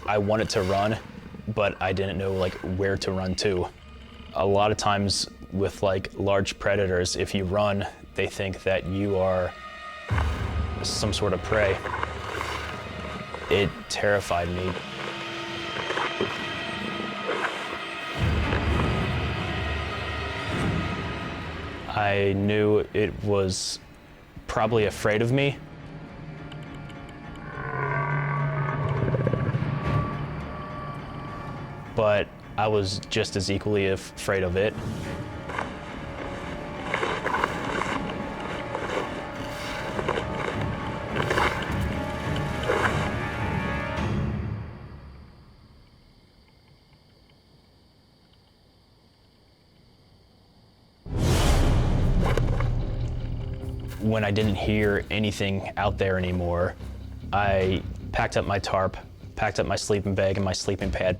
I wanted to run, but I didn't know like where to run to. A lot of times with like large predators, if you run, they think that you are some sort of prey. It terrified me. I knew it was probably afraid of me. But I was just as equally afraid of it. When I didn't hear anything out there anymore, I packed up my tarp, packed up my sleeping bag and my sleeping pad.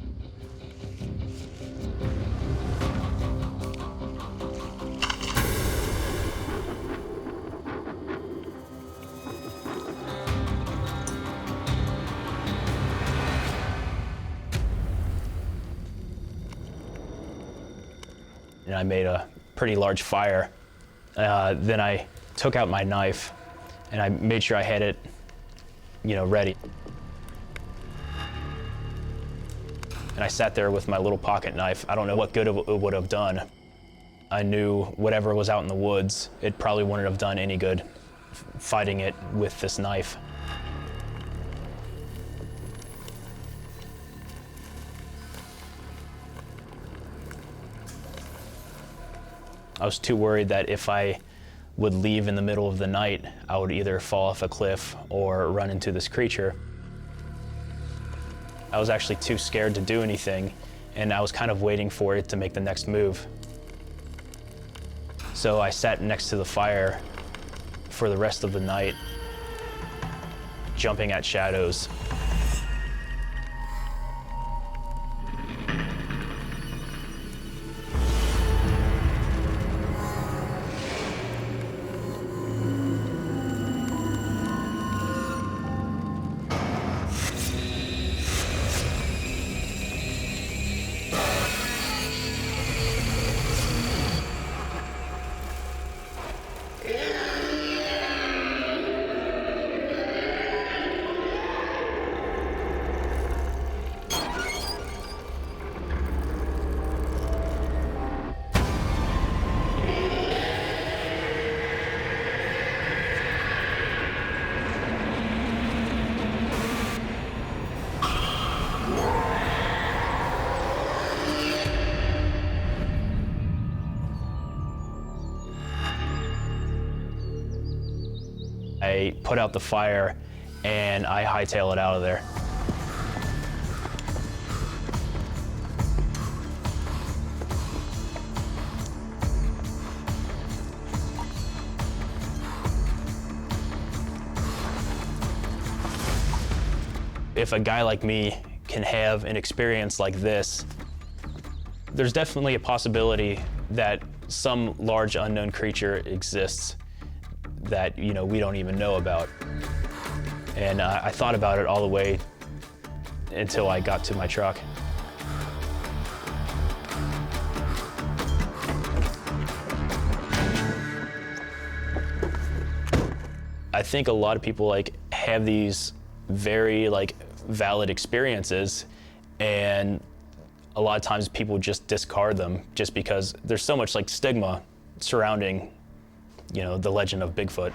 And I made a pretty large fire. Then I took out my knife and I made sure I had it, ready. And I sat there with my little pocket knife. I don't know what good it would have done. I knew whatever was out in the woods, it probably wouldn't have done any good fighting it with this knife. I was too worried that if I would leave in the middle of the night, I would either fall off a cliff or run into this creature. I was actually too scared to do anything, and I was kind of waiting for it to make the next move. So I sat next to the fire for the rest of the night, jumping at shadows. I put out the fire and I hightail it out of there. If a guy like me can have an experience like this, there's definitely a possibility that some large unknown creature exists that we don't even know about. And I thought about it all the way until I got to my truck. I think a lot of people have these very valid experiences, and a lot of times people just discard them just because there's so much stigma surrounding the legend of Bigfoot.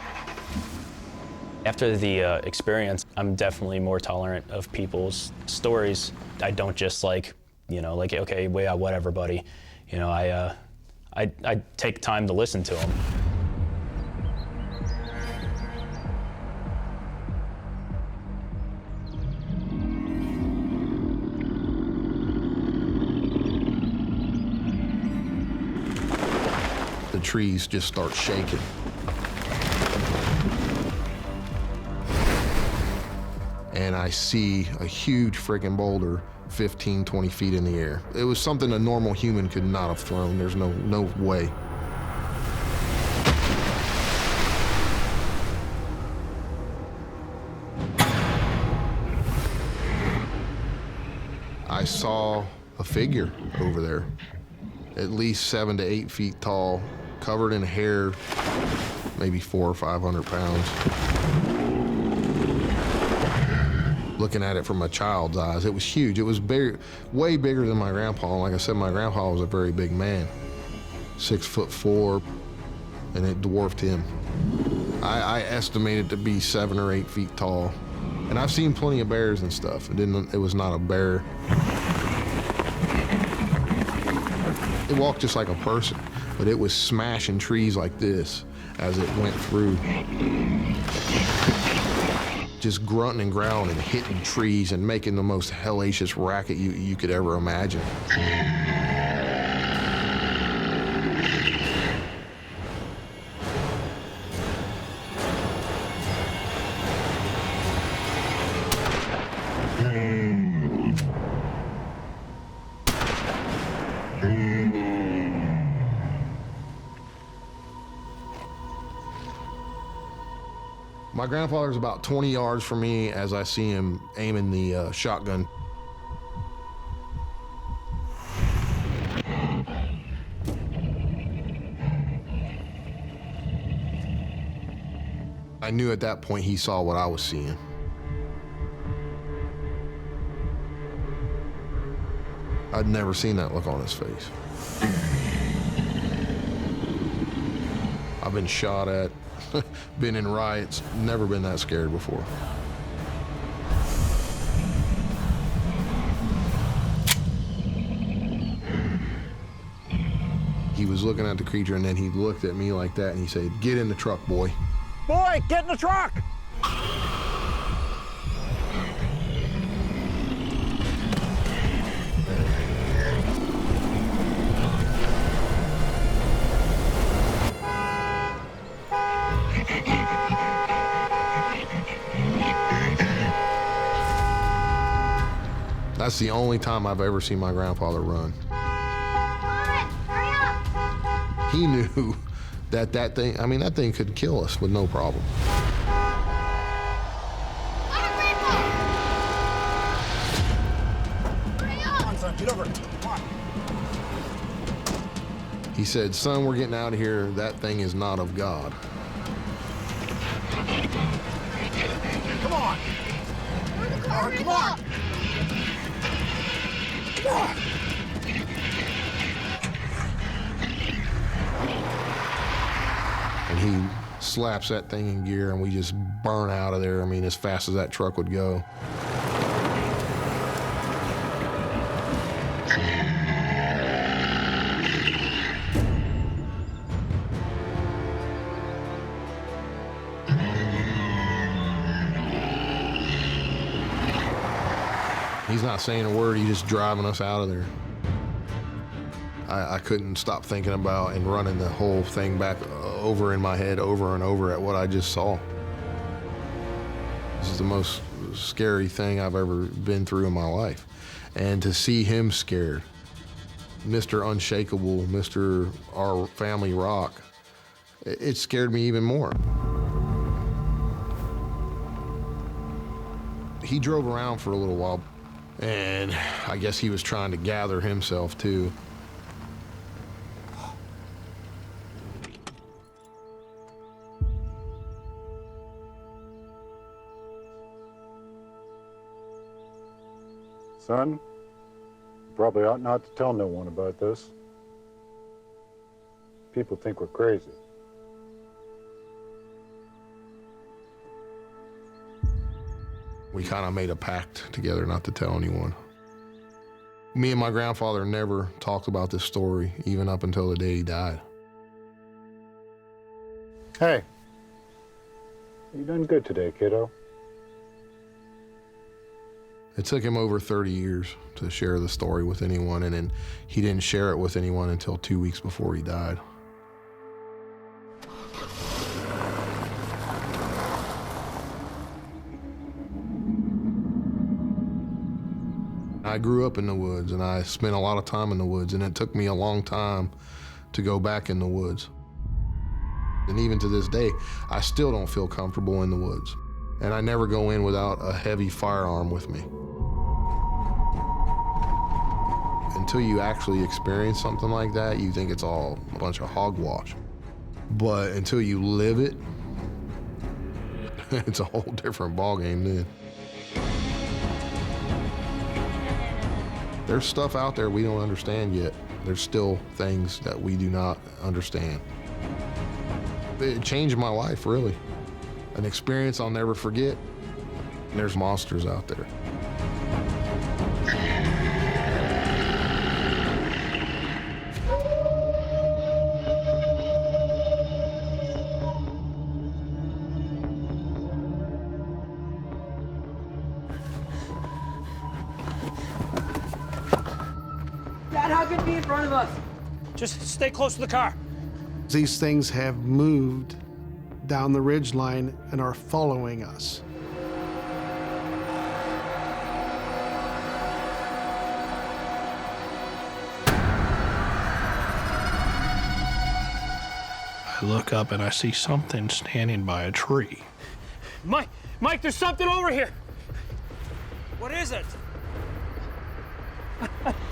After the experience, I'm definitely more tolerant of people's stories. I don't just okay, well, yeah, whatever, buddy. I take time to listen to them. The trees just start shaking. And I see a huge friggin' boulder 15, 20 feet in the air. It was something a normal human could not have thrown. There's no way. saw a figure over there, at least 7 to 8 feet tall, covered in hair, maybe 400 or 500 pounds. Looking at it from a child's eyes, it was huge. It was big, way bigger than my grandpa. And like I said, my grandpa was a very big man, 6'4", and it dwarfed him. I estimated to be 7 or 8 feet tall. And I've seen plenty of bears and stuff. It was not a bear. It walked just like a person, but it was smashing trees like this as it went through. Just grunting and growling and hitting trees and making the most hellacious racket you could ever imagine. My grandfather's about 20 yards from me as I see him aiming the shotgun. I knew at that point he saw what I was seeing. I'd never seen that look on his face. I've been shot at, been in riots, never been that scared before. He was looking at the creature and then he looked at me like that and he said, "Get in the truck, boy." Boy, get in the truck! That's the only time I've ever seen my grandfather run. Hurry up! He knew that thing, I mean, that thing could kill us with no problem. Come on, son, get over it. Come on. He said, "Son, we're getting out of here. That thing is not of God." Come on! Come on, come on! Come on! And he slaps that thing in gear and we just burn out of there. I mean, as fast as that truck would go. He's not saying a word, he's just driving us out of there. I couldn't stop thinking about and running the whole thing back over in my head over and over at what I just saw. This is the most scary thing I've ever been through in my life. And to see him scared, Mr. Unshakable, Mr. Our Family Rock, it scared me even more. He drove around for a little while, and I guess he was trying to gather himself too. Son, you probably ought not to tell no one about this. People think we're crazy. We kind of made a pact together not to tell anyone. Me and my grandfather never talked about this story, even up until the day he died. Hey, you done good today, kiddo. It took him over 30 years to share the story with anyone, and then he didn't share it with anyone until 2 weeks before he died. I grew up in the woods, and I spent a lot of time in the woods, and it took me a long time to go back in the woods. And even to this day, I still don't feel comfortable in the woods. And I never go in without a heavy firearm with me. Until you actually experience something like that, you think it's all a bunch of hogwash. But until you live it, it's a whole different ballgame then. There's stuff out there we don't understand yet. There's still things that we do not understand. It changed my life, really. An experience I'll never forget. There's monsters out there. Dad, how could it be in front of us? Just stay close to the car. These things have moved down the ridge line and are following us. I look up and I see something standing by a tree. Mike, there's something over here. What is it?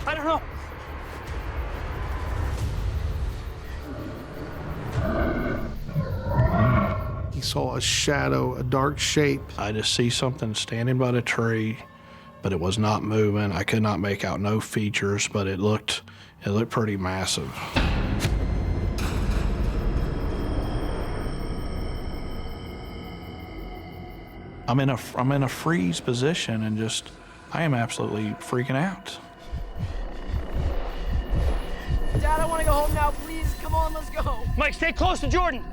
I don't know. He saw a shadow, a dark shape. I just see something standing by the tree, but it was not moving. I could not make out no features, but it looked pretty massive. I'm in a freeze position and just, I am absolutely freaking out. Dad, I want to go home now, please. Come on, let's go. Mike, stay close to Jordan.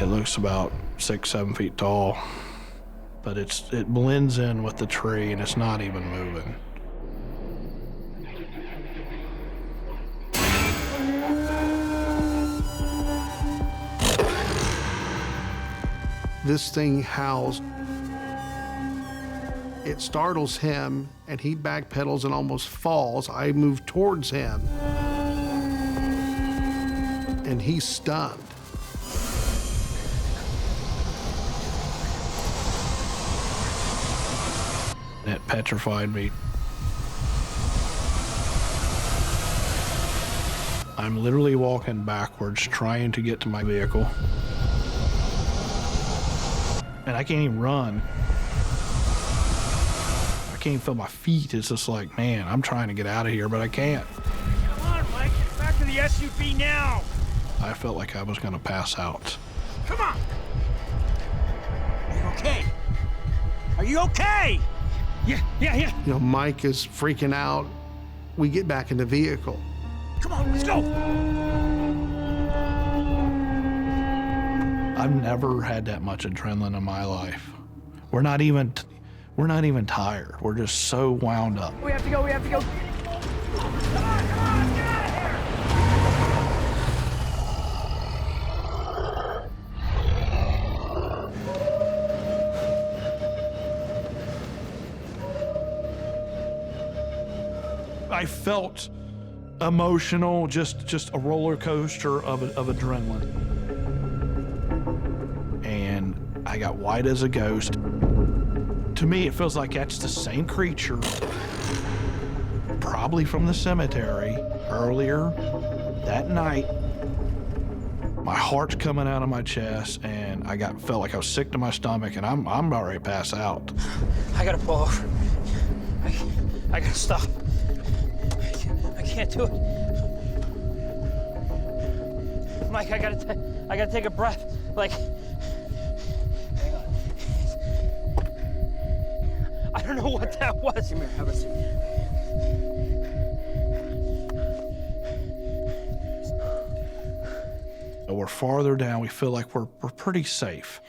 It looks about 6, 7 feet tall, but it blends in with the tree and it's not even moving. This thing howls. It startles him, and he backpedals and almost falls. I move towards him, and he's stunned. It petrified me. I'm literally walking backwards, trying to get to my vehicle. And I can't even run. I can't even feel my feet. It's just like, man, I'm trying to get out of here, but I can't. Come on, Mike, get back to the SUV now. I felt like I was gonna pass out. Come on. Are you okay? Are you okay? Yeah. You know, Mike is freaking out. We get back in the vehicle. Come on, let's go. I've never had that much adrenaline in my life. We're not even tired. We're just so wound up. We have to go. Come on, get out of here. I felt emotional, just a roller coaster of adrenaline. And I got white as a ghost. To me, it feels like that's the same creature, probably from the cemetery earlier that night. My heart's coming out of my chest, and felt like I was sick to my stomach, and I'm about ready to pass out. I gotta pull over. I gotta stop. I can't do it. Mike, I gotta take a breath. Like, hang on. I don't know what that was. Come here, have a seat. We're farther down. We feel like we're pretty safe.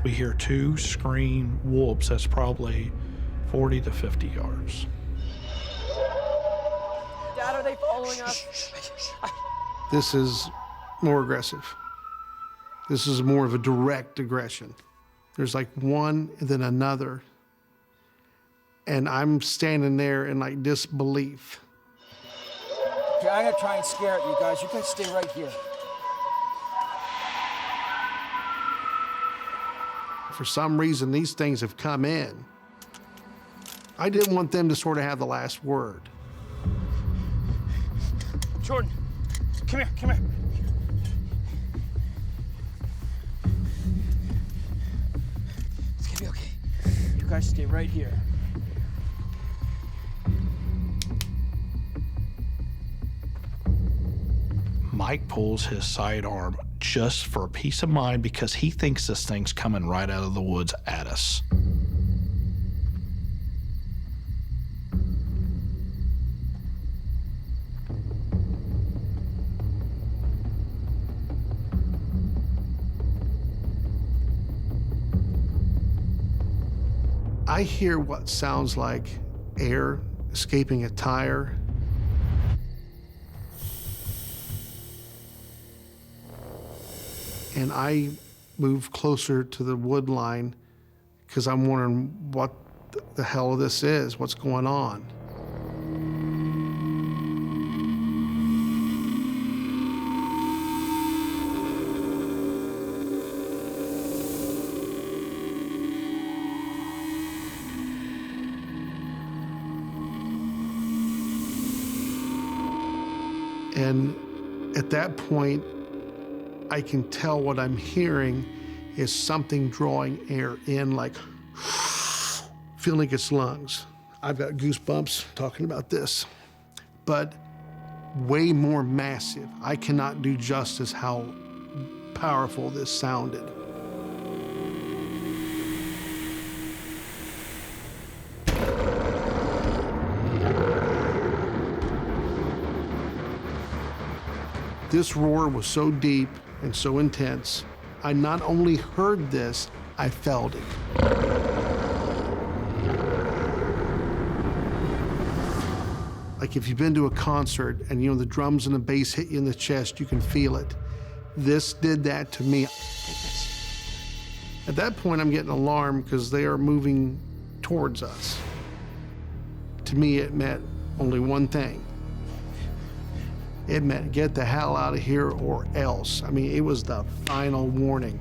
We hear 2 scream whoops. That's probably 40 to 50 yards. Dad, are they following us? This is more aggressive. This is more of a direct aggression. There's like one and then another. And I'm standing there in like disbelief. Okay, I'm gonna try and scare it, you guys. You guys stay right here. For some reason, these things have come in. I didn't want them to sort of have the last word. Jordan, come here, come here. It's gonna be okay. You guys stay right here. Mike pulls his sidearm just for peace of mind because he thinks this thing's coming right out of the woods at us. I hear what sounds like air escaping a tire. And I move closer to the wood line because I'm wondering what the hell this is, what's going on. And at that point, I can tell what I'm hearing is something drawing air in, like feeling its lungs. I've got goosebumps talking about this, but way more massive. I cannot do justice how powerful this sounded. This roar was so deep and so intense, I not only heard this, I felt it. Like if you've been to a concert and you know the drums and the bass hit you in the chest, you can feel it. This did that to me. At that point, I'm getting alarmed because they are moving towards us. To me, it meant only one thing. It meant get the hell out of here or else. I mean, it was the final warning.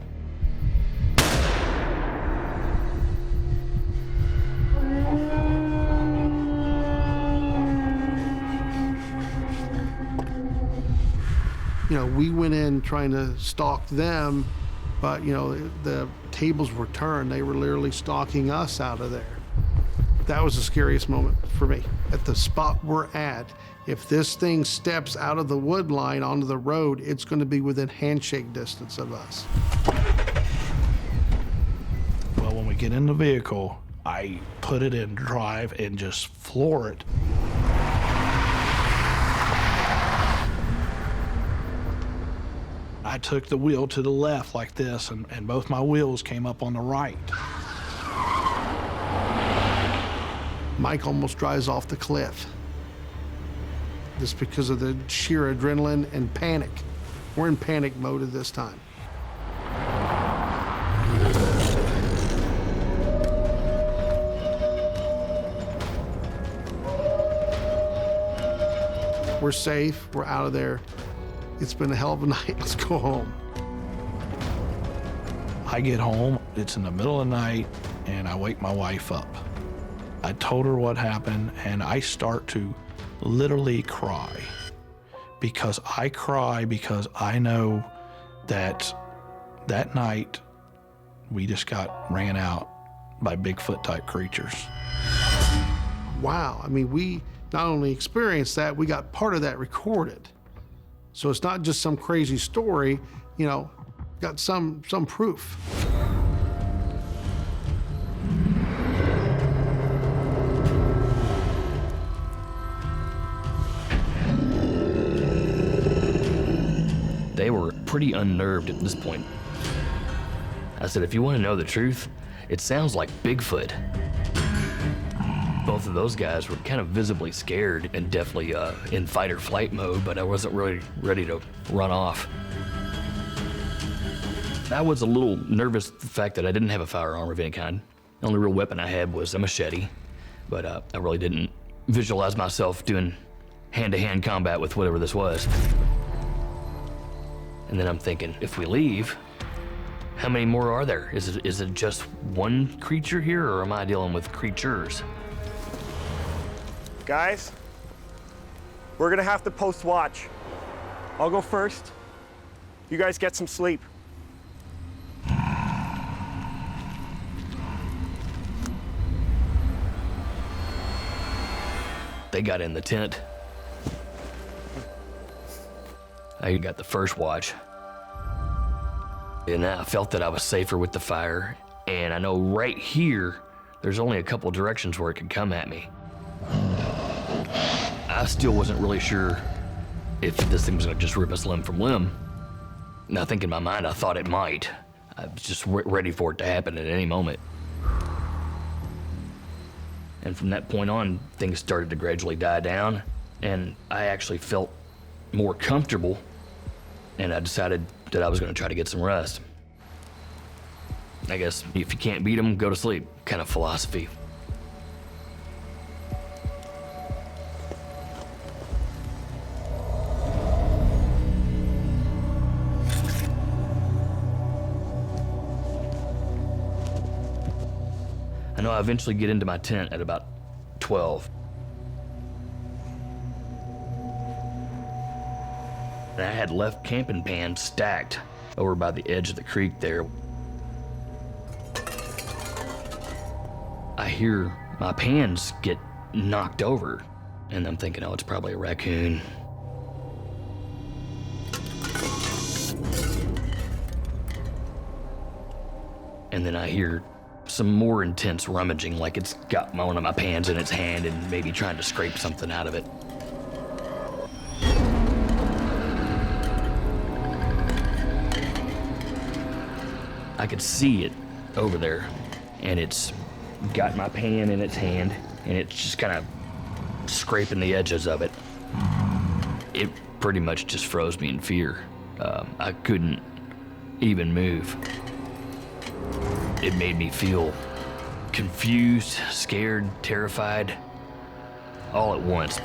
You know, we went in trying to stalk them, but you know, the tables were turned. They were literally stalking us out of there. That was the scariest moment for me. At the spot we're at, if this thing steps out of the wood line onto the road, it's going to be within handshake distance of us. Well, when we get in the vehicle, I put it in drive and just floor it. I took the wheel to the left like this, and both my wheels came up on the right. Mike almost drives off the cliff. Just because of the sheer adrenaline and panic. We're in panic mode at this time. We're safe, we're out of there. It's been a hell of a night, let's go home. I get home, it's in the middle of the night, and I wake my wife up. I told her what happened, and I start to literally cry because I know that that night we just got ran out by Bigfoot type creatures. Wow, I mean, we not only experienced that, we got part of that recorded. So it's not just some crazy story, you know, got some proof. They were pretty unnerved at this point. I said, if you want to know the truth, it sounds like Bigfoot. Both of those guys were kind of visibly scared and definitely in fight or flight mode, but I wasn't really ready to run off. I was a little nervous the fact that I didn't have a firearm of any kind. The only real weapon I had was a machete, but I really didn't visualize myself doing hand-to-hand combat with whatever this was. And then I'm thinking, if we leave, how many more are there? Is it just one creature here, or am I dealing with creatures? Guys, we're gonna have to post watch. I'll go first. You guys get some sleep. They got in the tent. I got the first watch. And I felt that I was safer with the fire. And I know right here, there's only a couple directions where it could come at me. I still wasn't really sure if this thing was gonna just rip us limb from limb. And I think in my mind, I thought it might. I was just ready for it to happen at any moment. And from that point on, things started to gradually die down, and I actually felt more comfortable, and I decided that I was gonna try to get some rest. I guess if you can't beat them, go to sleep kind of philosophy. I know I eventually get into my tent at about 12. And I had left camping pans stacked over by the edge of the creek there. I hear my pans get knocked over, and I'm thinking, oh, it's probably a raccoon. And then I hear some more intense rummaging, like it's got one of my pans in its hand and maybe trying to scrape something out of it. I could see it over there, and it's got my pan in its hand, and it's just kind of scraping the edges of it. It pretty much just froze me in fear. I couldn't even move. It made me feel confused, scared, terrified, all at once.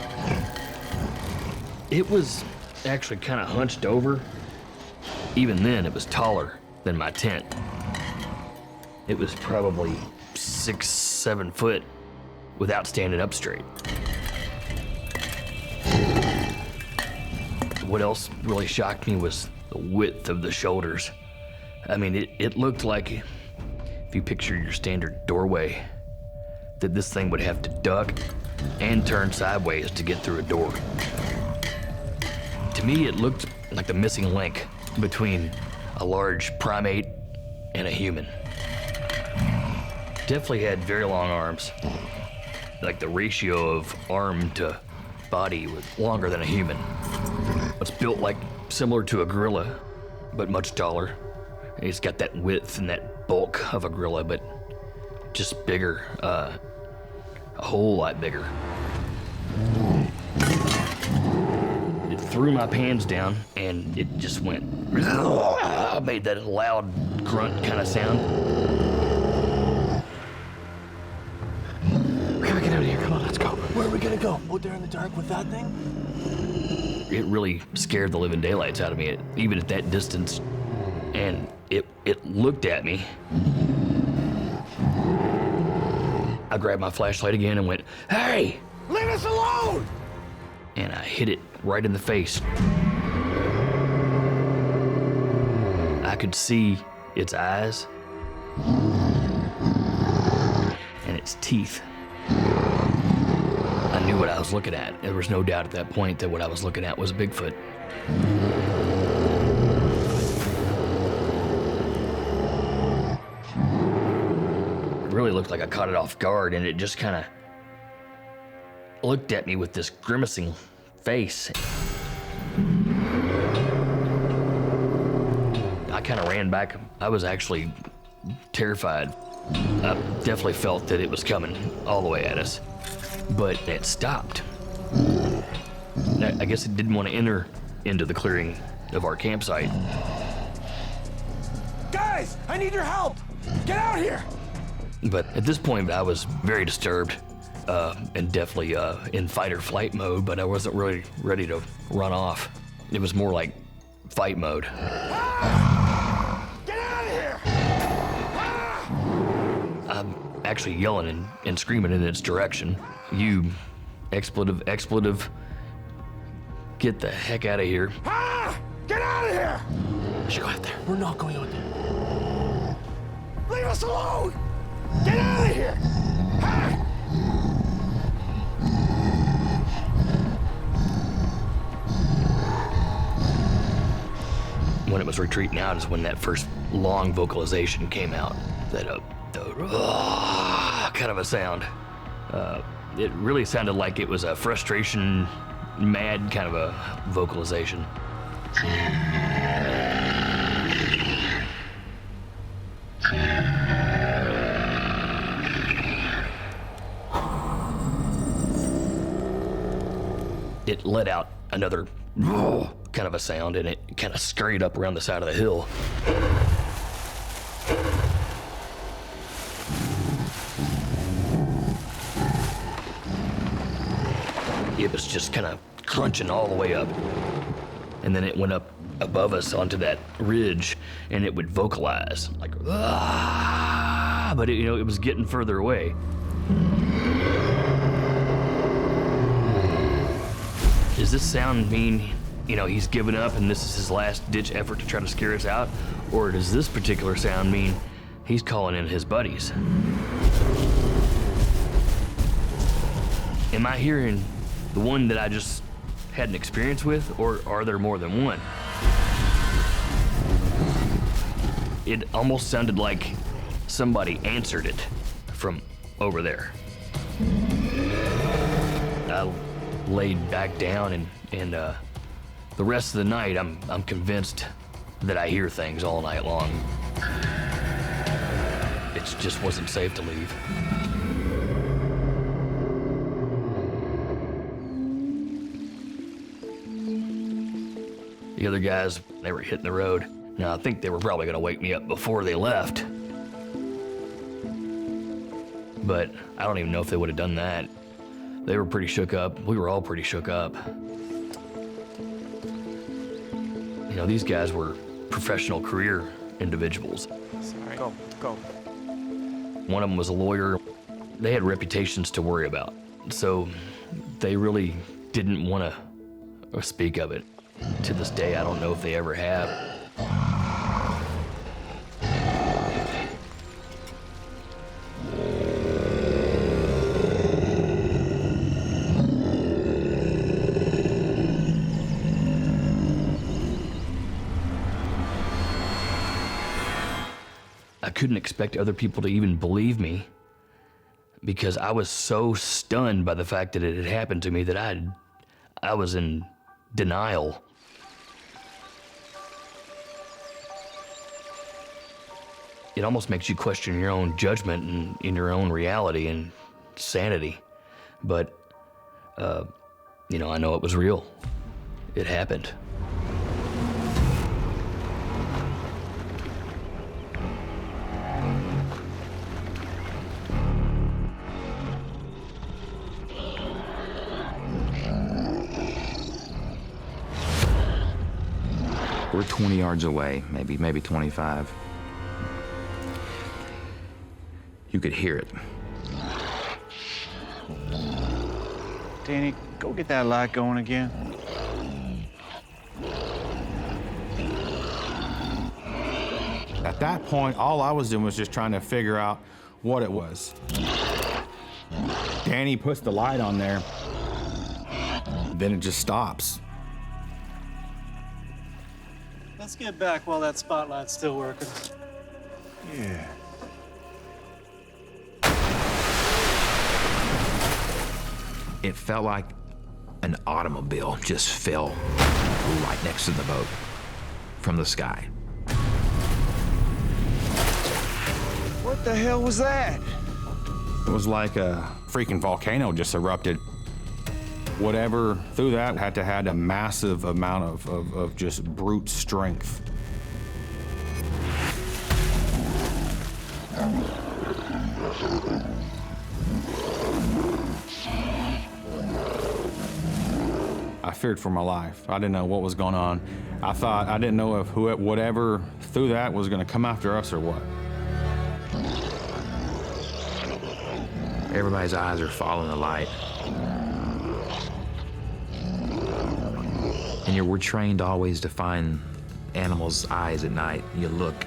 It was actually kind of hunched over. Even then, it was taller than my tent. It was probably 6-7 foot without standing up straight. What else really shocked me was the width of the shoulders. I mean, it looked like, if you picture your standard doorway, that this thing would have to duck and turn sideways to get through a door. To me, it looked like the missing link between a large primate and a human. Definitely had very long arms. Like the ratio of arm to body was longer than a human. It's built like similar to a gorilla, but much taller. And it's got that width and that bulk of a gorilla, but just bigger, a whole lot bigger. It threw my pans down, and it just went, made that loud grunt kind of sound. We gotta get out of here. Come on, let's go. Where are we gonna go? Out there in the dark with that thing? It really scared the living daylights out of me, even at that distance. And it looked at me. I grabbed my flashlight again and went, "Hey! Leave us alone!" And I hit it right in the face. I could see its eyes and its teeth. I knew what I was looking at. There was no doubt at that point that what I was looking at was a Bigfoot. It really looked like I caught it off guard, and it just kind of looked at me with this grimacing face. I kind of ran back. I was actually terrified. I definitely felt that it was coming all the way at us, but it stopped. I guess it didn't want to enter into the clearing of our campsite. Guys, I need your help! Get out here! But at this point, I was very disturbed. and definitely in fight or flight mode, but I wasn't really ready to run off. It was more like fight mode. Get out of here! I'm actually yelling and screaming in its direction. You, expletive, get the heck out of here. Get out of here! We should go out there. We're not going out there. Leave us alone! Get out of here! When it was retreating out is when that first long vocalization came out. That kind of a sound. It really sounded like it was a frustration, mad kind of a vocalization. It let out another kind of a sound, and it kind of scurried up around the side of the hill. It was just kind of crunching all the way up. And then it went up above us onto that ridge, and it would vocalize like, but it was getting further away. Does this sound mean, he's given up and this is his last ditch effort to try to scare us out? Or does this particular sound mean he's calling in his buddies? Am I hearing the one that I just had an experience with, or are there more than one? It almost sounded like somebody answered it from over there. I laid back down, and the rest of the night, I'm convinced that I hear things all night long. It just wasn't safe to leave. The other guys, they were hitting the road. Now, I think they were probably gonna wake me up before they left. But I don't even know if they would have done that. They were pretty shook up. We were all pretty shook up. These guys were professional career individuals. Sorry. Go. One of them was a lawyer. They had reputations to worry about. So they really didn't want to speak of it. To this day, I don't know if they ever have. I couldn't expect other people to even believe me because I was so stunned by the fact that it had happened to me that I was in denial. It almost makes you question your own judgment and in your own reality and sanity. But, I know it was real. It happened. We're 20 yards away, maybe 25. You could hear it. Danny, go get that light going again. At that point, all I was doing was just trying to figure out what it was. Danny puts the light on there, then it just stops. Let's get back while that spotlight's still working. Yeah. It felt like an automobile just fell right next to the boat from the sky. What the hell was that? It was like a freaking volcano just erupted. Whatever threw that had to had a massive amount of just brute strength. feared for my life. I didn't know what was going on. I didn't know if whatever threw that was gonna come after us or what. Everybody's eyes are following the light. And we're trained always to find animals' eyes at night. You look.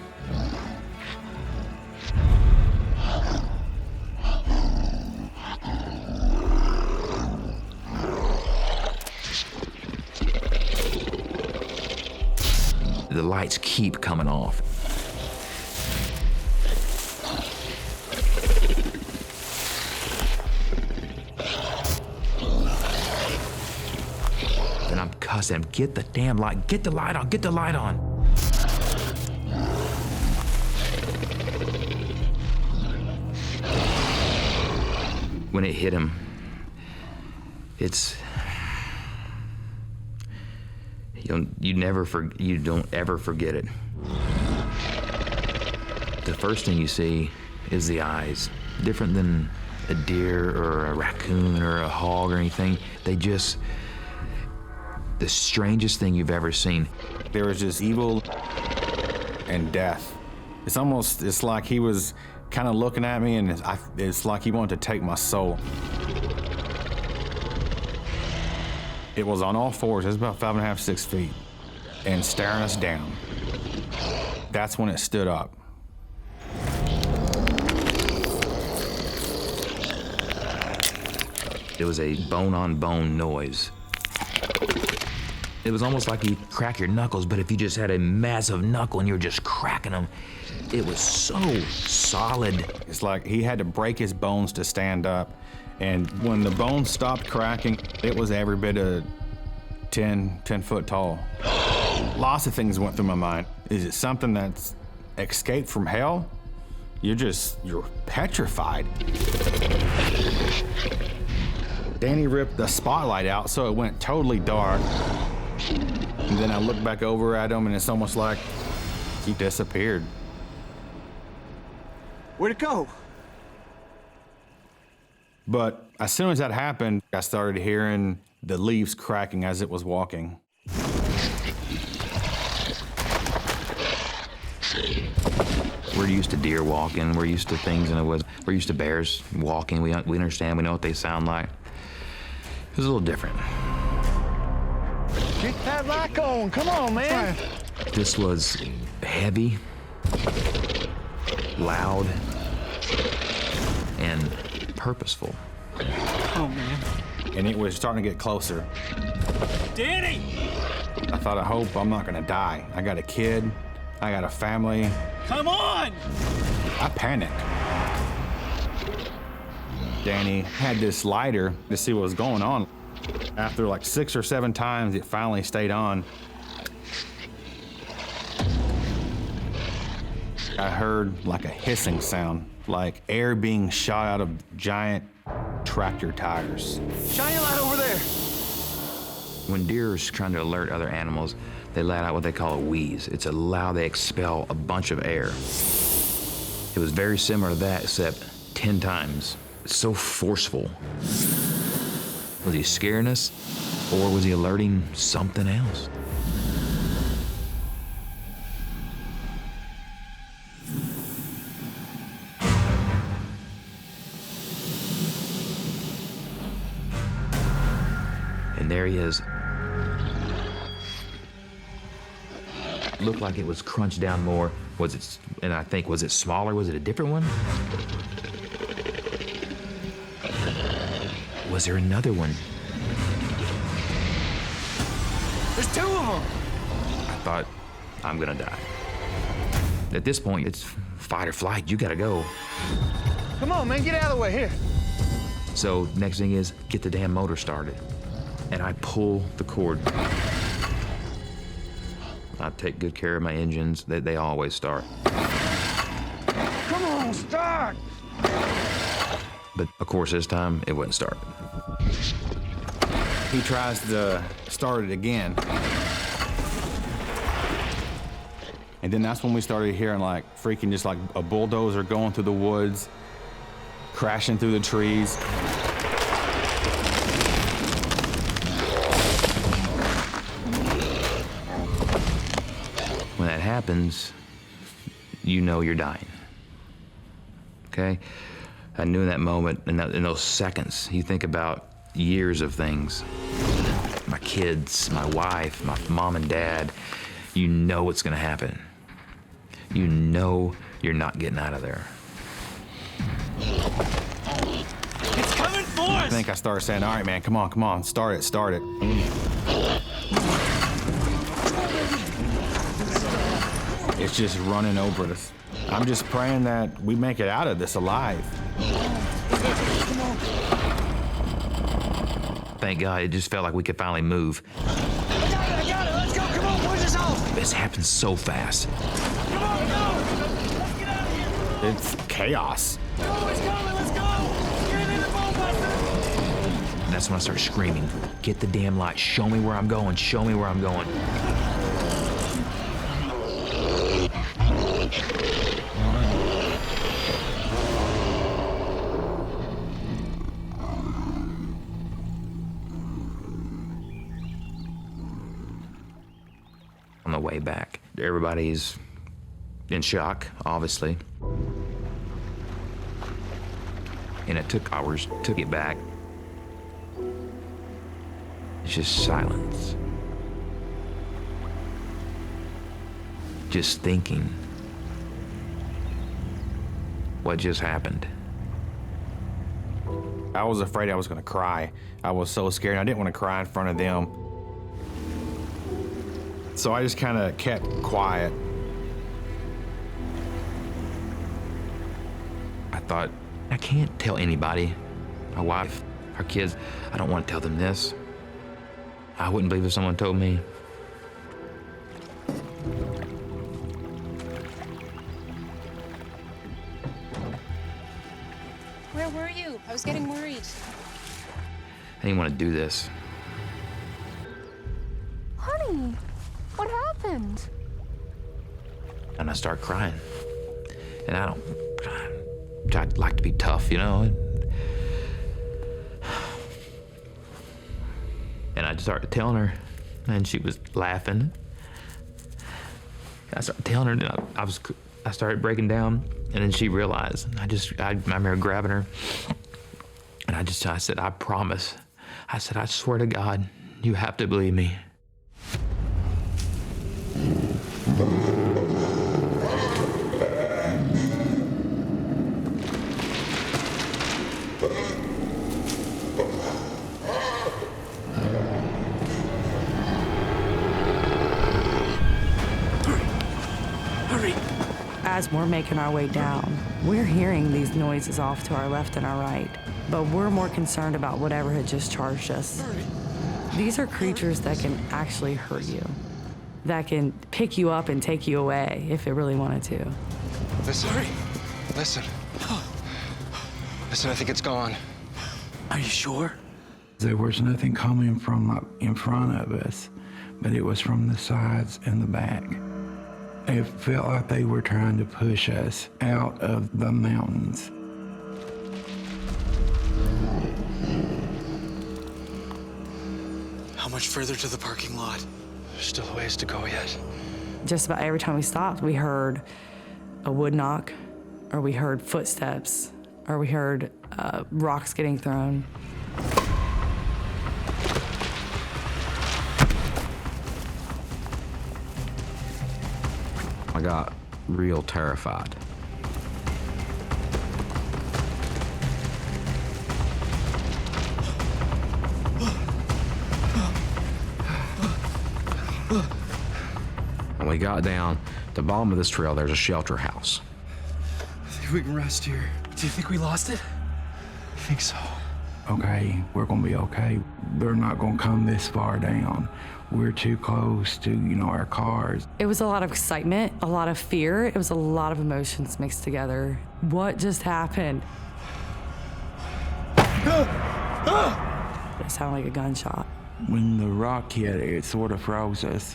The lights keep coming off. And I'm cussing, get the damn light, get the light on, get the light on. When it hit him, you don't ever forget it. The first thing you see is the eyes. Different than a deer or a raccoon or a hog or anything. The strangest thing you've ever seen. There was just evil and death. It's like he was kind of looking at me, and it's like he wanted to take my soul. It was on all fours. It was about 5.5, 6 feet, and staring us down. That's when it stood up. It was a bone-on-bone noise. It was almost like you'd crack your knuckles, but if you just had a massive knuckle and you were just cracking them, it was so solid. It's like he had to break his bones to stand up. And when the bones stopped cracking, it was every bit of 10 foot tall. Lots of things went through my mind. Is it something that's escaped from hell? You're petrified. Danny ripped the spotlight out so it went totally dark. And then I looked back over at him, and it's almost like he disappeared. Where'd it go? But as soon as that happened, I started hearing the leaves cracking as it was walking. We're used to deer walking. We're used to things in the woods. We're used to bears walking. We understand. We know what they sound like. It was a little different. Get that lock on. Come on, man. This was heavy, loud, and purposeful. Oh, man. And it was starting to get closer. Danny! I thought, I hope I'm not gonna die. I got a kid, I got a family. Come on! I panicked. Danny had this lighter to see what was going on. After like 6 or 7 times, it finally stayed on. I heard like a hissing sound, like air being shot out of giant tractor tires. Shine your light over there. When deer are trying to alert other animals, they let out what they call a wheeze. It's they expel a bunch of air. It was very similar to that, except 10 times. It's so forceful. Was he scaring us, or was he alerting something else? And there he is. Looked like it was crunched down more. Was it smaller? Was it a different one? Was there another one? There's 2 of them. I thought, I'm gonna die. At this point, it's fight or flight. You gotta go. Come on, man, get out of the way, here. So next thing is, get the damn motor started. And I pull the cord. I take good care of my engines. They always start. Come on, start! But of course, this time, it wouldn't start. He tries to start it again. And then that's when we started hearing like freaking just like a bulldozer going through the woods, crashing through the trees. happens, you know you're dying. Okay? I knew in that moment, in those seconds, you think about years of things. My kids, my wife, my mom and dad, you know what's gonna happen. You know you're not getting out of there. It's coming for us! I think I started saying, all right, man, come on, start it. It's just running over us. I'm just praying that we make it out of this alive. Thank God, it just felt like we could finally move. I got it, let's go, come on, push us off! This happened so fast. Come on, go! Let's get out of here, come on! It's chaos. Go, it's coming, let's go! Get in the boat, Buster! And that's when I started screaming, get the damn light, show me where I'm going, show me where I'm going. On the way back, everybody's in shock, obviously. And it took hours to get back. It's just silence. Just thinking, what just happened? I was afraid I was gonna cry. I was so scared. I didn't want to cry in front of them. So I just kind of kept quiet. I thought, I can't tell anybody. My wife, our kids, I don't want to tell them this. I wouldn't believe if someone told me. Where were you? I was getting worried. I didn't want to do this. Honey, what happened? And I start crying. And I'd like to be tough, you know? And I started telling her, and she was laughing. I started telling her, and I started breaking down, and then she realized. I remember grabbing her, and I said, I promise. I said, I swear to God, you have to believe me. As we're making our way down, we're hearing these noises off to our left and our right, but we're more concerned about whatever had just charged us. These are creatures that can actually hurt you, that can pick you up and take you away if it really wanted to. Listen, listen, I think it's gone. Are you sure? There was nothing coming from in front of us, but it was from the sides and the back. It felt like they were trying to push us out of the mountains. How much further to the parking lot? There's still a ways to go yet. Just about every time we stopped, we heard a wood knock, or we heard footsteps, or we heard rocks getting thrown. I got real terrified. When we got down the bottom of this trail, there's a shelter house. I think we can rest here. Do you think we lost it? I think so. Okay, we're gonna be okay. They're not gonna come this far down. We're too close to, our cars. It was a lot of excitement, a lot of fear. It was a lot of emotions mixed together. What just happened? It sounded like a gunshot. When the rock hit, it sort of froze us.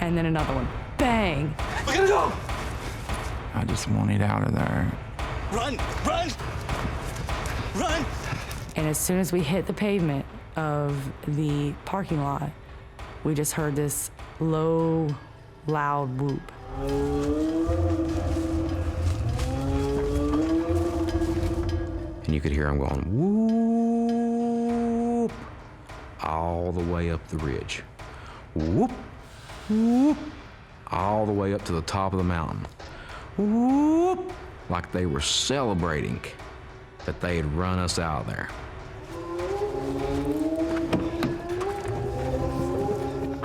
And then another one. Bang! We gotta go! I just wanted out of there. Run! Run! Run! And as soon as we hit the pavement, of the parking lot, we just heard this low, loud whoop. And you could hear them going, whoop, all the way up the ridge. Whoop, whoop, all the way up to the top of the mountain. Whoop, like they were celebrating that they had run us out of there.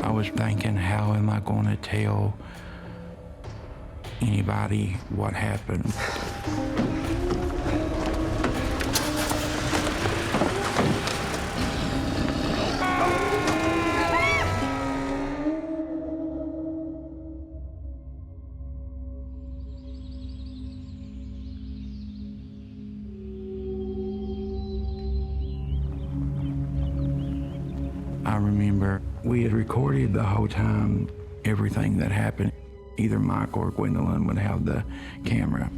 I was thinking, how am I going to tell anybody what happened? I remember we had recorded the whole time everything that happened. Either Mike or Gwendolyn would have the camera.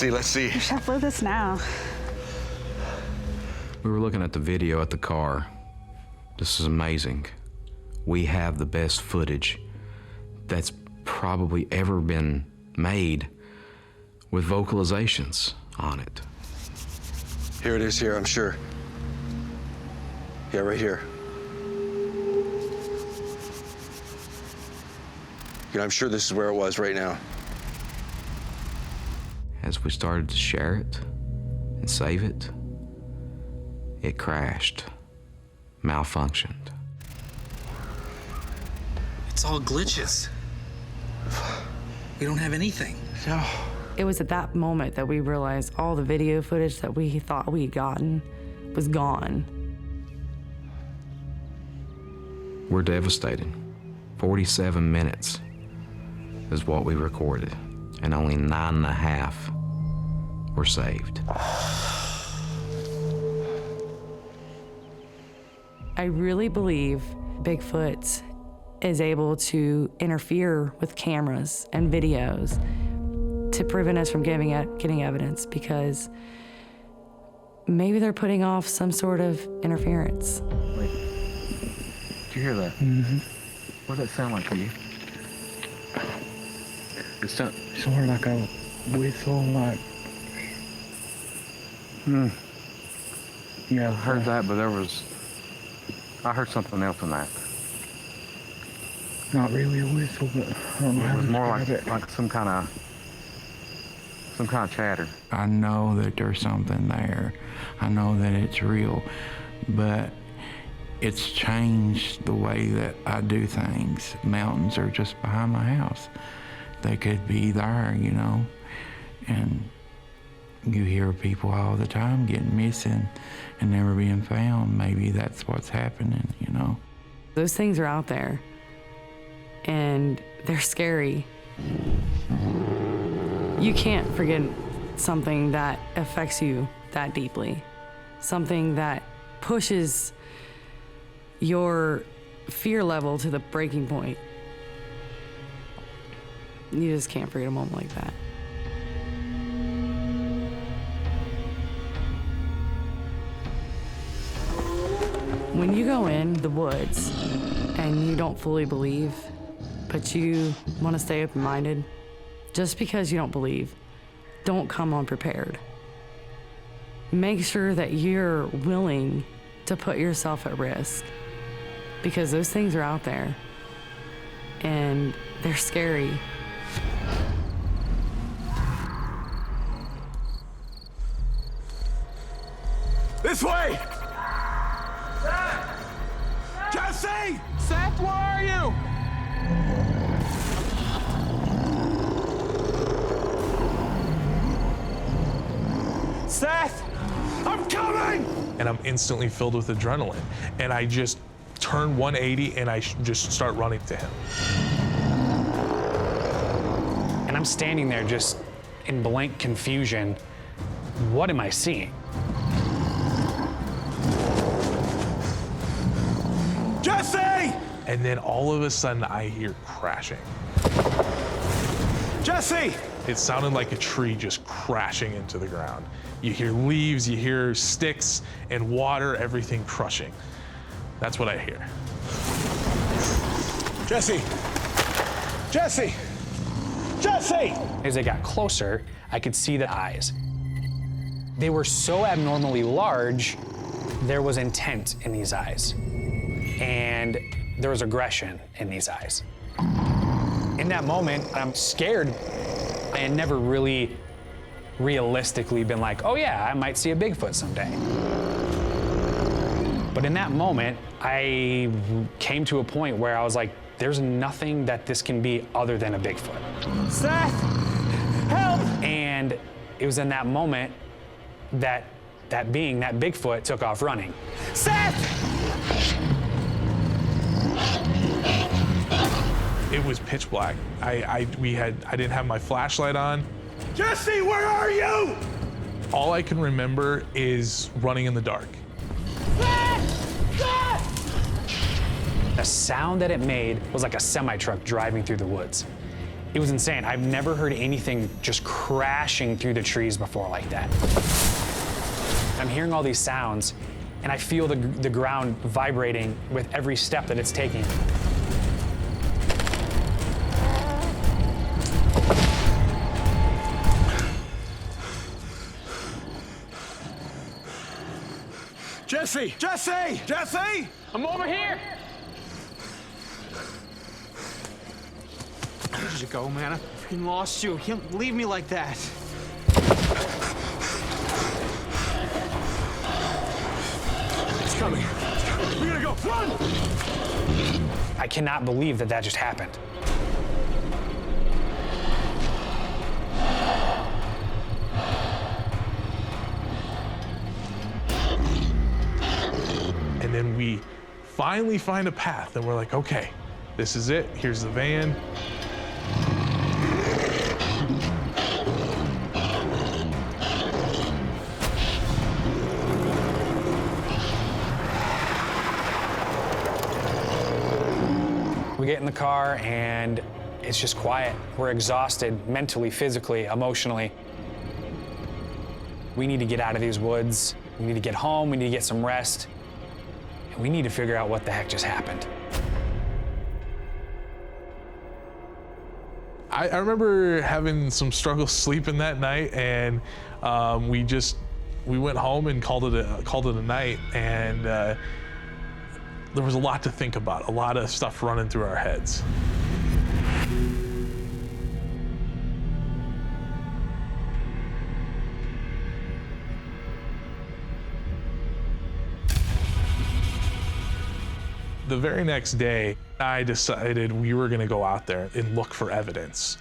Let's see. You should upload this now. We were looking at the video at the car. This is amazing. We have the best footage that's probably ever been made with vocalizations on it. Here it is here, I'm sure. Yeah, right here. I'm sure this is where it was right now. As we started to share it and save it, it crashed, malfunctioned. It's all glitches. We don't have anything. No. It was at that moment that we realized all the video footage that we thought we had gotten was gone. We're devastated. 47 minutes is what we recorded, and only 9.5 were saved. I really believe Bigfoot is able to interfere with cameras and videos to prevent us from getting evidence, because maybe they're putting off some sort of interference. Wait, did you hear that? Mm-hmm. What did that sound like to you? It's sort of like a whistle, like. Yeah, I heard that, but I heard something else in that. Not really a whistle, but I don't know. It was more like some kind of chatter. I know that there's something there. I know that it's real, but it's changed the way that I do things. Mountains are just behind my house. They could be there, you know, and you hear people all the time getting missing and never being found. Maybe that's what's happening, you know. Those things are out there, and they're scary. You can't forget something that affects you that deeply, something that pushes your fear level to the breaking point. You just can't forget a moment like that. When you go in the woods and you don't fully believe, but you want to stay open-minded, just because you don't believe, don't come unprepared. Make sure that you're willing to put yourself at risk, because those things are out there and they're scary. This way! Jesse! Seth, where are you? Seth! I'm coming! And I'm instantly filled with adrenaline. And I just turn 180 and I just start running to him. And I'm standing there just in blank confusion. What am I seeing? Jesse! And then all of a sudden I hear crashing. Jesse! It sounded like a tree just crashing into the ground. You hear leaves, you hear sticks and water, everything crushing. That's what I hear. Jesse! Jesse! Jesse! As they got closer, I could see the eyes. They were so abnormally large, there was intent in these eyes. And there was aggression in these eyes. In that moment, I'm scared. I had never really realistically been like, oh yeah, I might see a Bigfoot someday. But in that moment, I came to a point where I was like, there's nothing that this can be other than a Bigfoot. Seth! Help! And it was in that moment that that Bigfoot took off running. Seth! It was pitch black. I didn't have my flashlight on. Jesse, where are you? All I can remember is running in the dark. The sound that it made was like a semi-truck driving through the woods. It was insane. I've never heard anything just crashing through the trees before like that. I'm hearing all these sounds, and I feel the ground vibrating with every step that it's taking. Jesse! Jesse! Jesse! I'm over here. Where did you go, man? I freaking lost you. You can't leave me like that. It's coming. We gotta go. Run! I cannot believe that that just happened. And then we finally find a path, and we're like, okay, this is it. Here's the van. We get in the car, and it's just quiet. We're exhausted mentally, physically, emotionally. We need to get out of these woods. We need to get home. We need to get some rest. And we need to figure out what the heck just happened. I remember having some struggles sleeping that night, and we went home and called it a night. And there was a lot to think about, a lot of stuff running through our heads. The very next day, I decided we were gonna go out there and look for evidence.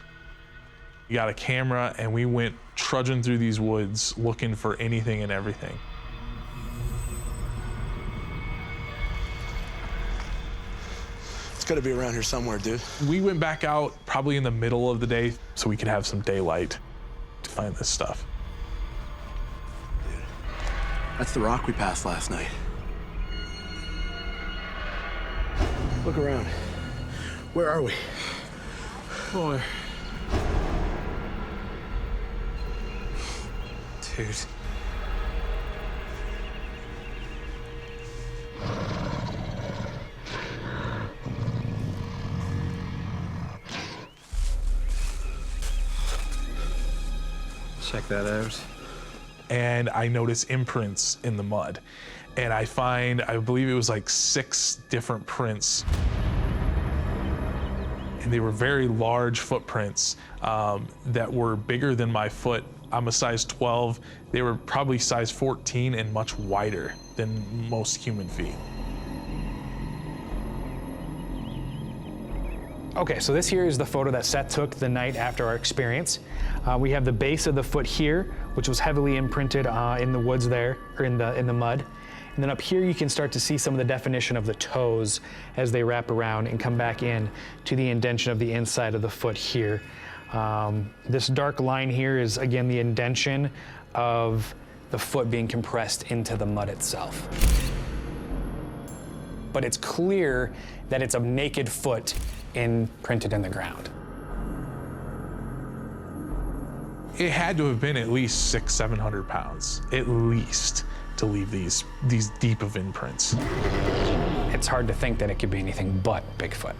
We got a camera and we went trudging through these woods looking for anything and everything. It's gotta be around here somewhere, dude. We went back out probably in the middle of the day so we could have some daylight to find this stuff. Dude, that's the rock we passed last night. Look around. Where are we? Boy. Dude. Check that out. And I noticed imprints in the mud. And I believe it was like 6 different prints. And they were very large footprints that were bigger than my foot. I'm a size 12. They were probably size 14 and much wider than most human feet. Okay, so this here is the photo that Seth took the night after our experience. We have the base of the foot here, which was heavily imprinted in the woods there, or in the mud. And then up here, you can start to see some of the definition of the toes as they wrap around and come back in to the indention of the inside of the foot here. This dark line here is, again, the indention of the foot being compressed into the mud itself. But it's clear that it's a naked foot imprinted in the ground. It had to have been at least 600-700 pounds, at least, to leave these deep of imprints. It's hard to think that it could be anything but Bigfoot.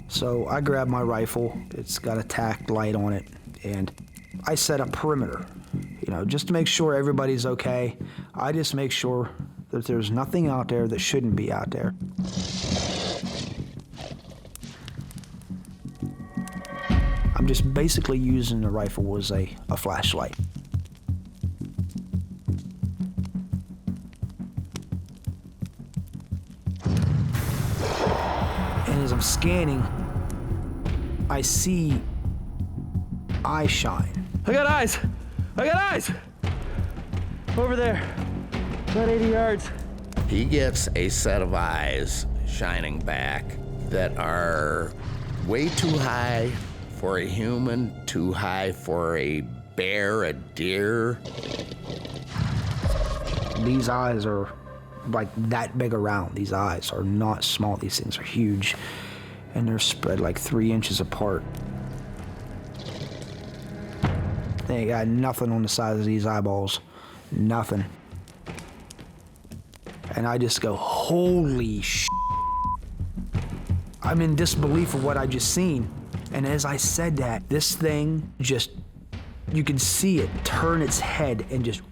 So I grab my rifle, it's got a tack light on it, and I set a perimeter, you know, just to make sure everybody's okay. I just make sure that there's nothing out there that shouldn't be out there. I'm just basically using the rifle as a flashlight. And as I'm scanning, I see eye shine. I got eyes! I got eyes! Over there, about 80 yards. He gets a set of eyes shining back that are way too high for a human, too high for a bear, a deer. These eyes are like that big around. These eyes are not small. These things are huge, and they're spread like 3 inches apart. They ain't got nothing on the size of these eyeballs. Nothing. And I just go, holy sh**. I'm in disbelief of what I just seen. And as I said that, this thing just, you can see it turn its head and just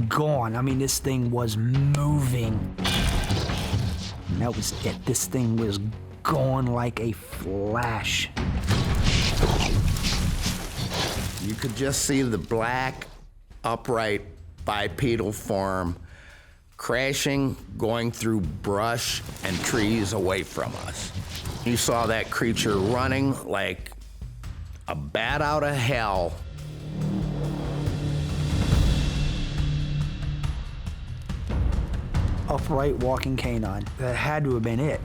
gone. I mean, this thing was moving. And that was it. This thing was gone like a flash. You could just see the black, upright, bipedal form crashing, going through brush and trees away from us. You saw that creature running like a bat out of hell. Upright walking canine. That had to have been it.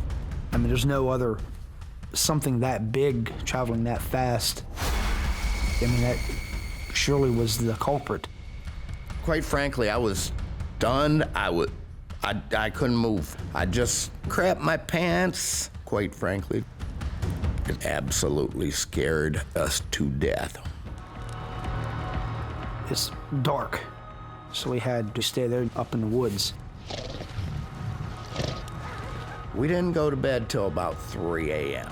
I mean, there's no other something that big traveling that fast. I mean, that surely was the culprit. Quite frankly, I was stunned. I couldn't move. I just crapped my pants, quite frankly. It absolutely scared us to death. It's dark, so we had to stay there up in the woods. We didn't go to bed till about 3 a.m.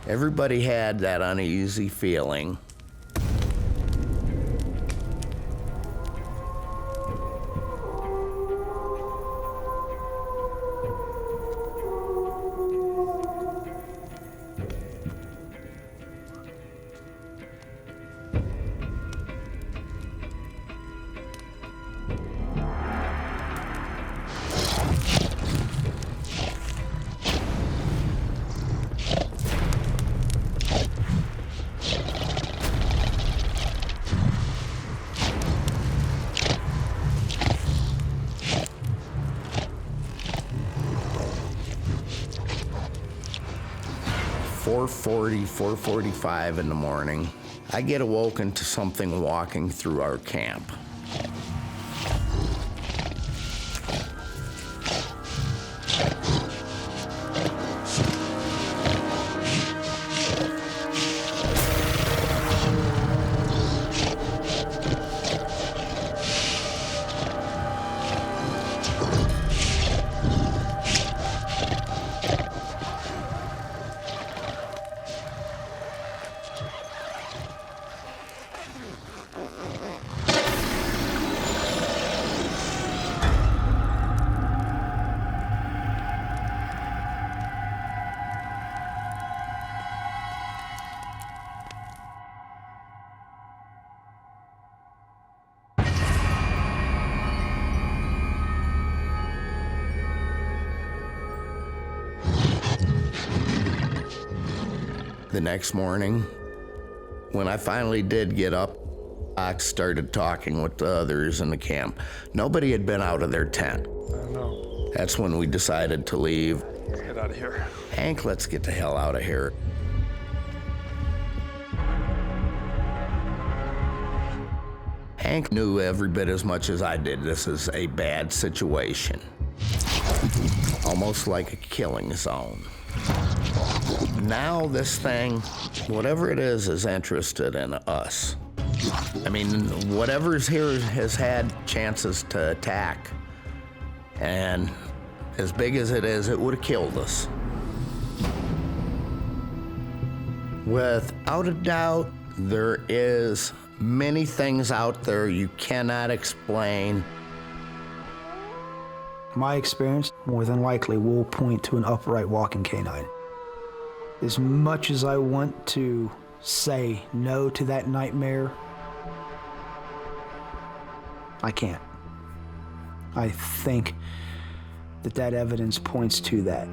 Everybody had that uneasy feeling. .40, 4:45 in the morning, I get awoken to something walking through our camp. The next morning, when I finally did get up, I started talking with the others in the camp. Nobody had been out of their tent. That's when we decided to leave. Let's get out of here. Hank, let's get the hell out of here. Hank knew every bit as much as I did this is a bad situation. Almost like a killing zone. Now this thing, whatever it is interested in us. I mean, whatever's here has had chances to attack. And as big as it is, it would have killed us. Without a doubt, there is many things out there you cannot explain. My experience, more than likely, will point to an upright walking canine. As much as I want to say no to that nightmare, I can't. I think that evidence points to that.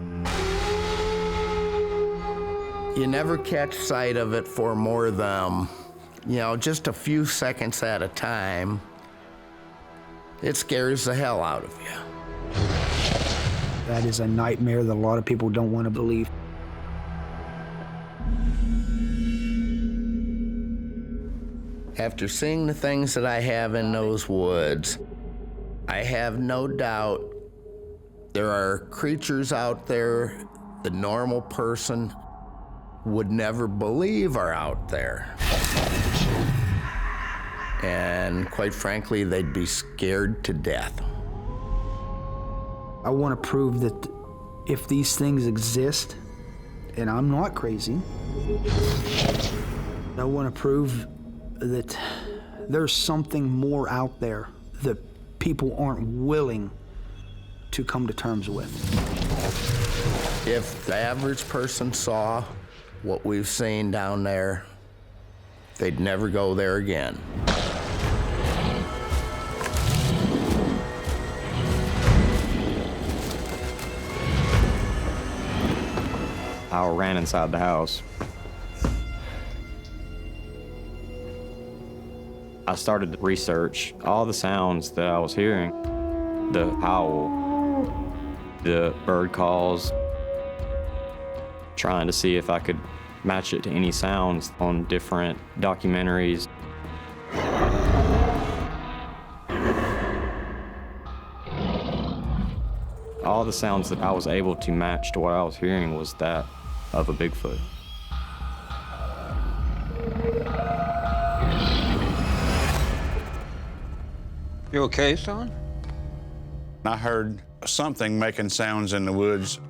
You never catch sight of it for more than, just a few seconds at a time. It scares the hell out of you. That is a nightmare that a lot of people don't want to believe. After seeing the things that I have in those woods, I have no doubt there are creatures out there the normal person would never believe are out there. And quite frankly, they'd be scared to death. I want to prove that if these things exist, and I'm not crazy, I want to prove that there's something more out there that people aren't willing to come to terms with. If the average person saw what we've seen down there, they'd never go there again. I ran inside the house. I started to research all the sounds that I was hearing. The howl, the bird calls, trying to see if I could match it to any sounds on different documentaries. All the sounds that I was able to match to what I was hearing was that of a Bigfoot. You okay, son? I heard something making sounds in the woods.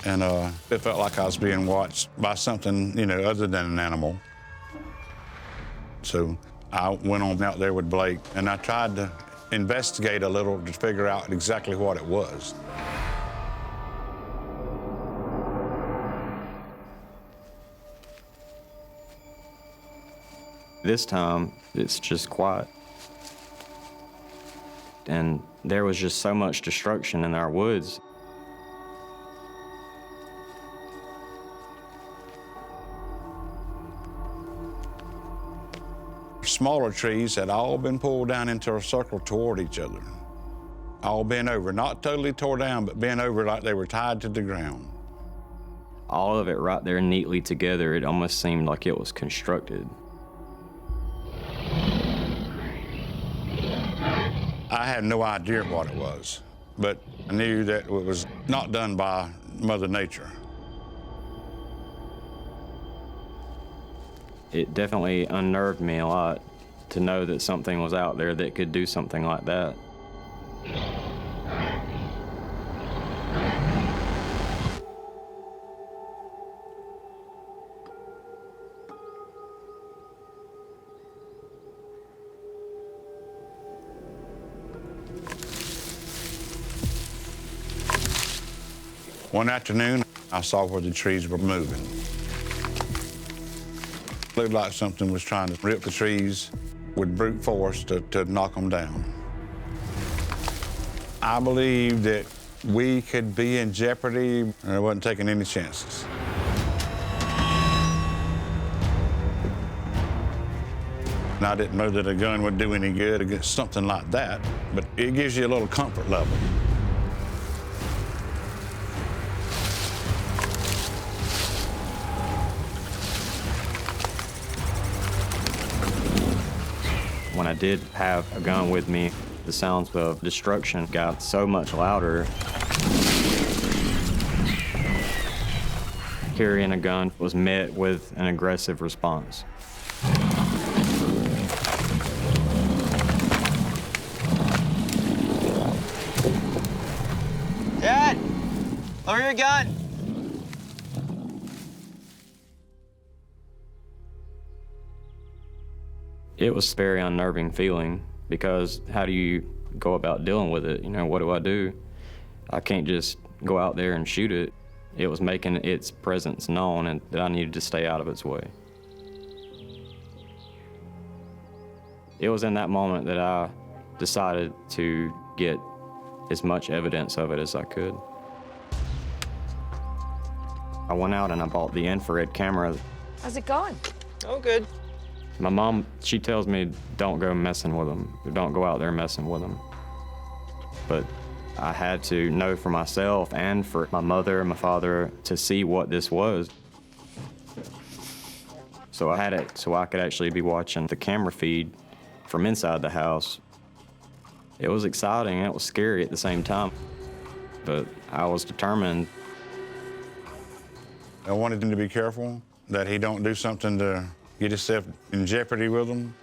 And it felt like I was being watched by something, other than an animal. So I went on out there with Blake, and I tried to investigate a little to figure out exactly what it was. This time, it's just quiet. And there was just so much destruction in our woods. Smaller trees had all been pulled down into a circle toward each other. All bent over, not totally tore down, but bent over like they were tied to the ground. All of it right there neatly together, it almost seemed like it was constructed. I had no idea what it was, but I knew that it was not done by Mother Nature. It definitely unnerved me a lot to know that something was out there that could do something like that. One afternoon, I saw where the trees were moving. Looked like something was trying to rip the trees with brute force to knock them down. I believed that we could be in jeopardy, and I wasn't taking any chances. And I didn't know that a gun would do any good against something like that, but it gives you a little comfort level. When I did have a gun with me, the sounds of destruction got so much louder. Carrying a gun was met with an aggressive response. Dad, lower your gun. It was a very unnerving feeling because how do you go about dealing with it? You know, what do I do? I can't just go out there and shoot it. It was making its presence known and that I needed to stay out of its way. It was in that moment that I decided to get as much evidence of it as I could. I went out and I bought the infrared camera. How's it going? Oh, good. My mom, she tells me, don't go messing with them. Don't go out there messing with them. But I had to know for myself and for my mother and my father to see what this was. So I had it so I could actually be watching the camera feed from inside the house. It was exciting and it was scary at the same time, but I was determined. I wanted him to be careful that he don't do something to get himself in jeopardy with them.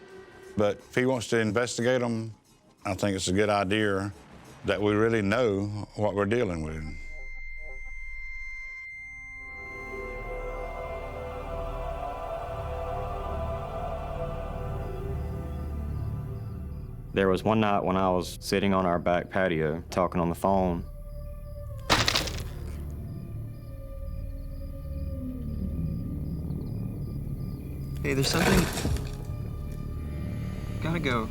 But if he wants to investigate them, I think it's a good idea that we really know what we're dealing with. There was one night when I was sitting on our back patio talking on the phone. Hey, there's something. Gotta go.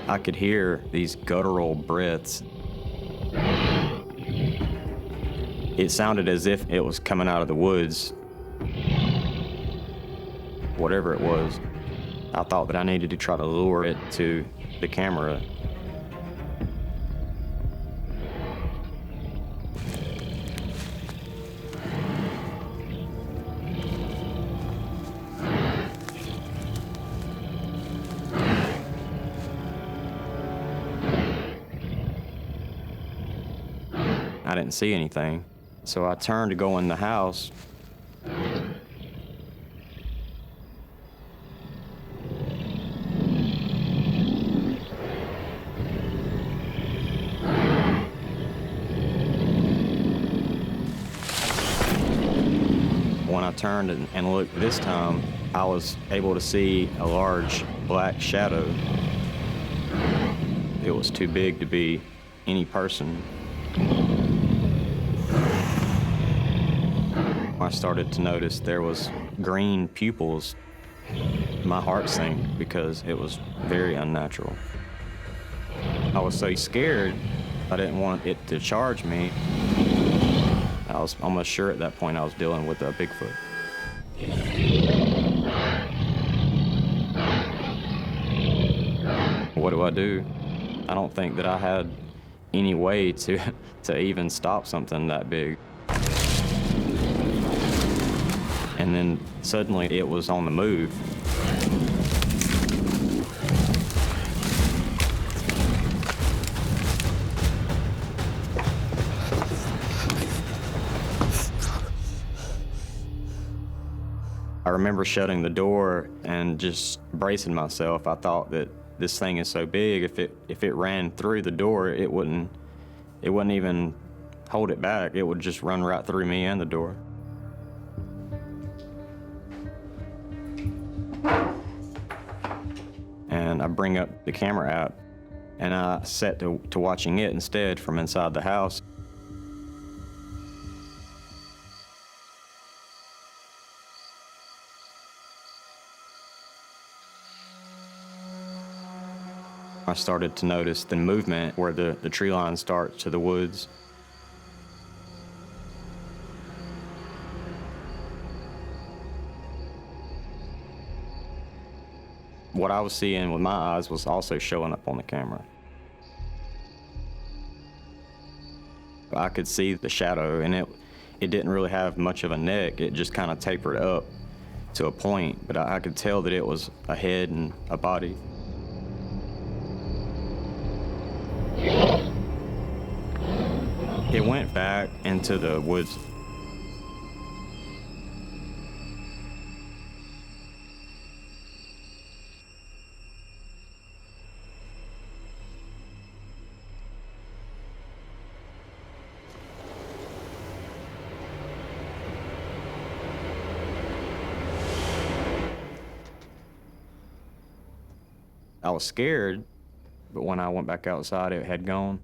I could hear these guttural breaths. It sounded as if it was coming out of the woods. Whatever it was, I thought that I needed to try to lure it to the camera. I didn't see anything, so I turned to go in the house. When I turned and looked this time, I was able to see a large black shadow. It was too big to be any person. I started to notice there was green pupils. My heart sank because it was very unnatural. I was so scared, I didn't want it to charge me. I was almost sure at that point I was dealing with a Bigfoot. What do I do? I don't think that I had any way to even stop something that big. And then suddenly it was on the move. I remember shutting the door and just bracing myself. I thought that this thing is so big, if it ran through the door, it wouldn't even hold it back. It would just run right through me and the door. And I bring up the camera app and I set to watching it instead from inside the house. I started to notice the movement where the tree line starts to the woods. What I was seeing with my eyes was also showing up on the camera. I could see the shadow, and it didn't really have much of a neck. It just kind of tapered up to a point, but I could tell that it was a head and a body. It went back into the woods. I was scared, but when I went back outside, it had gone.